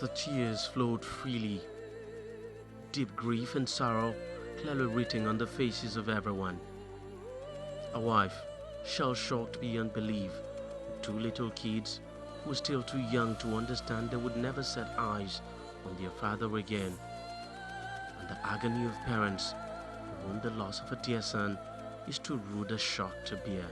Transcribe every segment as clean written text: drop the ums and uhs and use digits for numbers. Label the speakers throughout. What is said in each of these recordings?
Speaker 1: The tears flowed freely, deep grief and sorrow clearly written on the faces of everyone. A wife, shell-shocked beyond belief, with two little kids who were still too young to understand they would never set eyes on their father again, and the agony of parents for whom the loss of a dear son is too rude a shock to bear.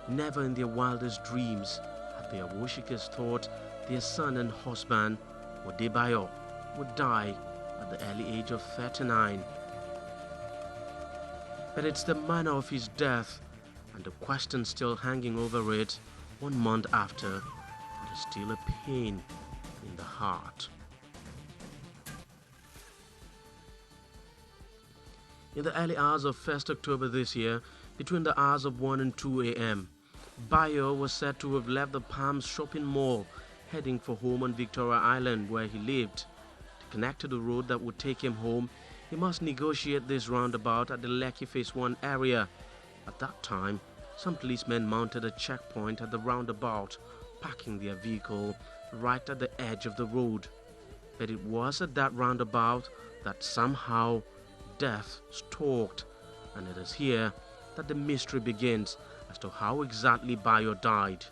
Speaker 1: Never in their wildest dreams had their worshipers thought their son and husband, Deji, would die at the early age of 39. But it's the manner of his death and the question still hanging over it 1 month after that is still a pain in the heart. In the early hours of 1st October this year, between the hours of 1 and 2 a.m., Bayo was said to have left the Palms shopping mall, heading for home on Victoria Island where he lived. To connect to the road that would take him home, he must negotiate this roundabout at the Lekki Phase 1 area. At that time, some policemen mounted a checkpoint at the roundabout, parking their vehicle right at the edge of the road. But it was at that roundabout that somehow death stalked, and it is here that the mystery begins as to how exactly Bayo died.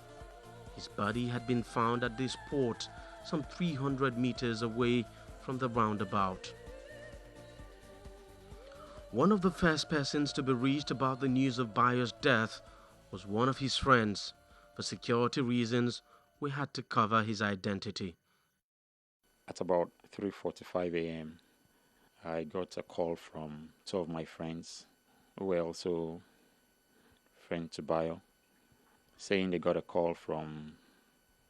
Speaker 1: His body had been found at this spot some 300 meters away from the roundabout. One of the first persons to be reached about the news of Bayo's death was one of his friends. For security reasons, we had to cover his identity.
Speaker 2: At about 3:45 a.m., I got a call from two of my friends who were also friends to Bayo, saying they got a call from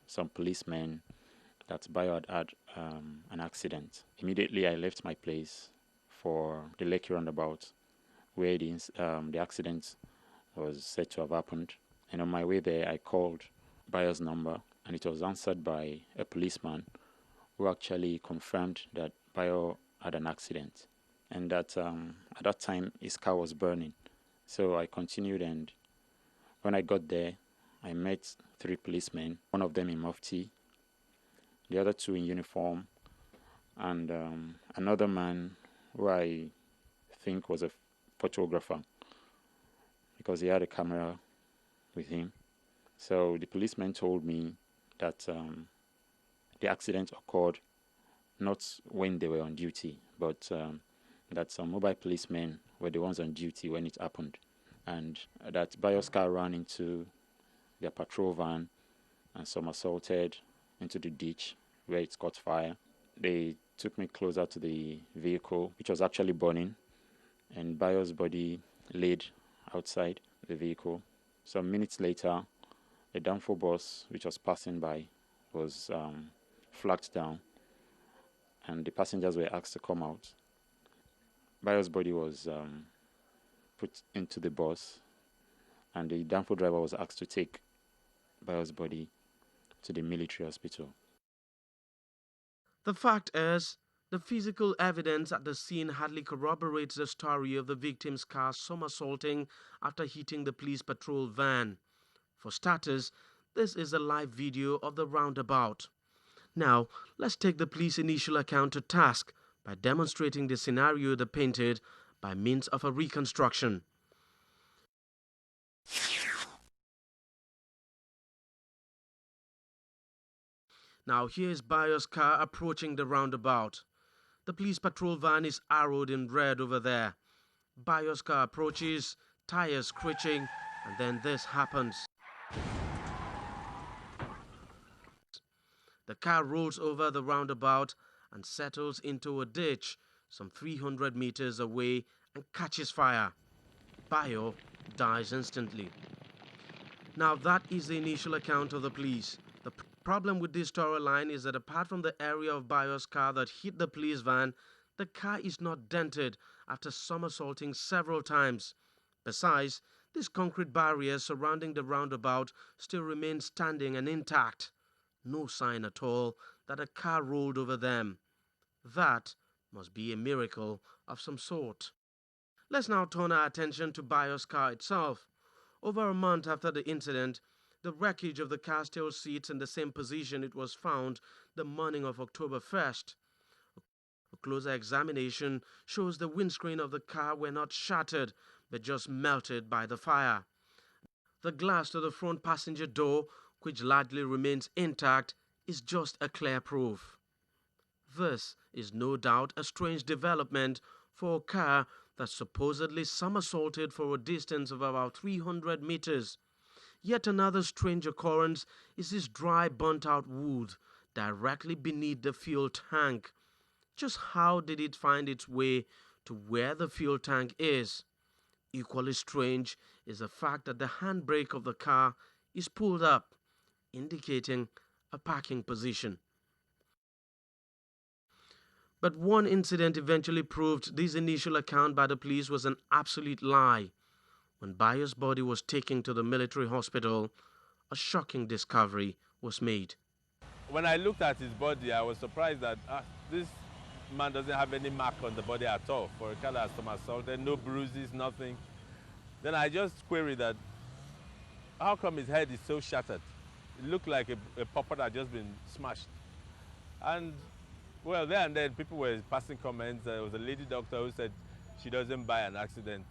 Speaker 2: some policemen that Bayo had an accident. Immediately I left my place for the Lekki roundabout where the accident was said to have happened. And on my way there, I called Bayo's number, and it was answered by a policeman who actually confirmed that Bayo had an accident and that at that time his car was burning. So I continued, and when I got there, I met 3 policemen, one of them in mufti, the other 2 in uniform, and another man who I think was a photographer because he had a camera with him. So the policeman told me that the accident occurred not when they were on duty, but that some mobile policemen were the ones on duty when it happened, and that Bayo's car ran into their patrol van and somersaulted into the ditch where it caught fire. They took me closer to the vehicle, which was actually burning, and Bayo's body laid outside the vehicle. Some minutes later, a Danfo bus which was passing by was flagged down, and the passengers were asked to come out. Bayo's body was put into the bus, and the Danfo driver was asked to take Bayo's body to the military hospital.
Speaker 1: The fact is, the physical evidence at the scene hardly corroborates the story of the victim's car somersaulting after hitting the police patrol van. For starters, this is a live video of the roundabout. Now, let's take the police initial account to task by demonstrating the scenario they painted by means of a reconstruction. Now here is Bayo's car approaching the roundabout. The police patrol van is arrowed in red over there. Bayo's car approaches, tires screeching, and then this happens. The car rolls over the roundabout and settles into a ditch some 300 meters away and catches fire. Bayo dies instantly. Now that is the initial account of the police. The problem with this storyline is that apart from the area of Bayo's car that hit the police van, the car is not dented after somersaulting several times. Besides, this concrete barrier surrounding the roundabout still remains standing and intact. No sign at all that a car rolled over them. That must be a miracle of some sort. Let's now turn our attention to Bayo's car itself. Over a month after the incident, The wreckage of the car still sits in the same position it was found the morning of October 1st. A closer examination shows the windscreen of the car were not shattered but just melted by the fire. The glass to the front passenger door, which largely remains intact, is just a clear proof. This is no doubt a strange development for a car that supposedly somersaulted for a distance of about 300 meters. Yet another strange occurrence is this dry burnt-out wood directly beneath the fuel tank. Just how did it find its way to where the fuel tank is? Equally strange is the fact that the handbrake of the car is pulled up, indicating a parking position. But one incident eventually proved this initial account by the police was an absolute lie. When Bayo's body was taken to the military hospital, a shocking discovery was made.
Speaker 3: When I looked at his body, I was surprised that this man doesn't have any mark on the body at all for a car that's somersaulted, no bruises, nothing. Then I just queried that, how come his head is so shattered? It looked like a puppet had just been smashed. And well, there and then people were passing comments. There was a lady doctor who said she doesn't buy an accident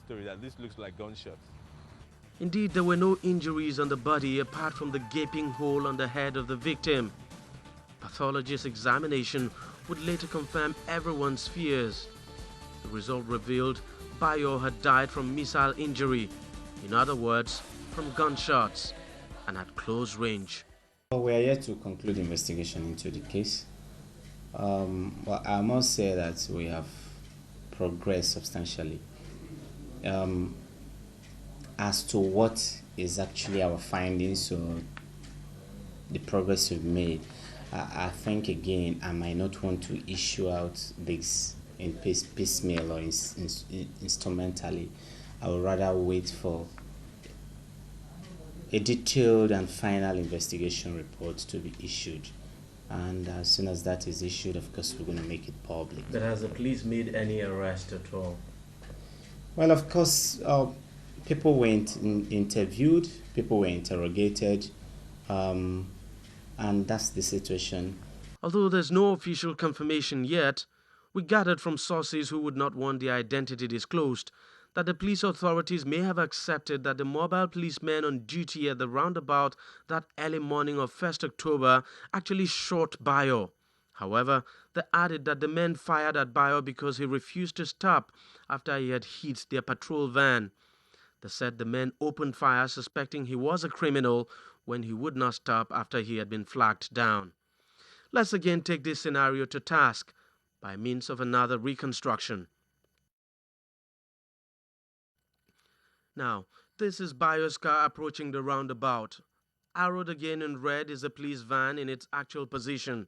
Speaker 3: story, that this looks like gunshots.
Speaker 1: Indeed, there were no injuries on the body apart from the gaping hole on the head of the victim. Pathologist's examination would later confirm everyone's fears. The result revealed Bayo had died from missile injury, in other words, from gunshots, and at close range.
Speaker 4: We are yet to conclude investigation into the case. Well, I must say that we have progressed substantially. As to what is actually our findings or the progress we've made, I think again I might not want to issue out this in piecemeal or instrumentally. I would rather wait for a detailed and final investigation report to be issued. And as soon as that is issued, of course, we're going to make it public.
Speaker 1: But has the police made any arrest at all?
Speaker 4: Well, of course, people were interviewed, people were interrogated, and that's the situation.
Speaker 1: Although there's no official confirmation yet, we gathered from sources who would not want their identity disclosed that the police authorities may have accepted that the mobile policemen on duty at the roundabout that early morning of 1st October actually shot Bayo. However, they added that the men fired at Bayo because he refused to stop after he had hit their patrol van. They said the men opened fire suspecting he was a criminal when he would not stop after he had been flagged down. Let's again take this scenario to task by means of another reconstruction. Now, this is Bayo's car approaching the roundabout. Arrowed again in red is a police van in its actual position.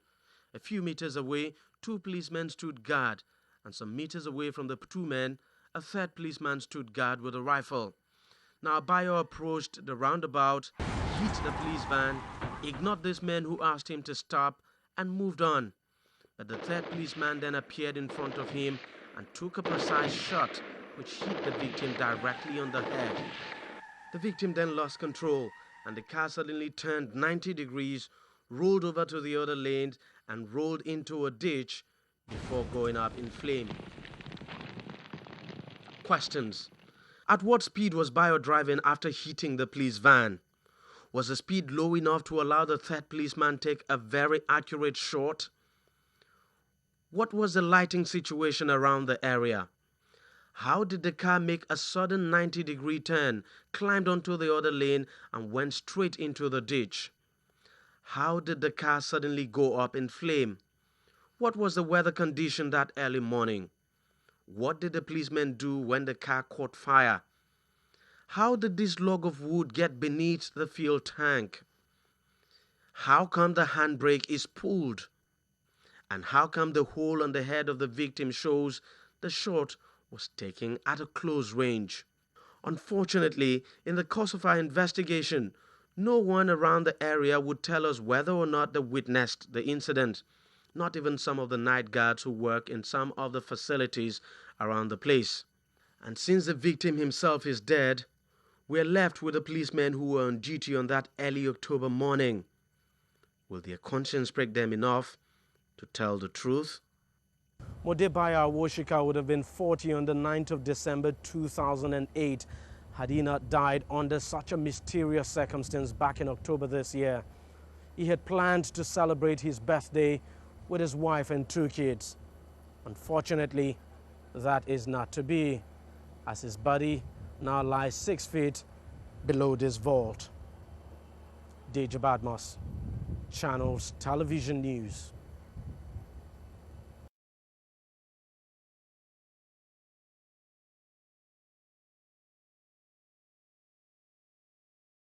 Speaker 1: A few meters away, two policemen stood guard, and some meters away from the two men, a third policeman stood guard with a rifle. Now, Bayo approached the roundabout, hit the police van, ignored these men who asked him to stop, and moved on. But the third policeman then appeared in front of him and took a precise shot which hit the victim directly on the head. The victim then lost control and the car suddenly turned 90 degrees, rolled over to the other lane and rolled into a ditch before going up in flame. Questions. At what speed was Bayo driving after hitting the police van? Was the speed low enough to allow the third policeman take a very accurate shot? What was the lighting situation around the area? How did the car make a sudden 90-degree turn, climbed onto the other lane, and went straight into the ditch? How did the car suddenly go up in flame? What was the weather condition that early morning? What did the policemen do when the car caught fire? How did this log of wood get beneath the fuel tank? How come the handbrake is pulled? And how come the hole on the head of the victim shows the shot was taken at a close range? Unfortunately, in the course of our investigation, no one around the area would tell us whether or not they witnessed the incident, not even some of the night guards who work in some of the facilities around the place. And since the victim himself is dead, We're left with the policemen who were on duty on that early October morning. Will their conscience break them enough to tell the truth? Modebaya Awoshika would have been 40 on the 9th of December 2008 had he not died under such a mysterious circumstance back in October this year. He had planned to celebrate his birthday with his wife and 2 kids. Unfortunately, that is not to be, as his body now lies 6 feet below this vault. Deji Badmus, Channels Television News.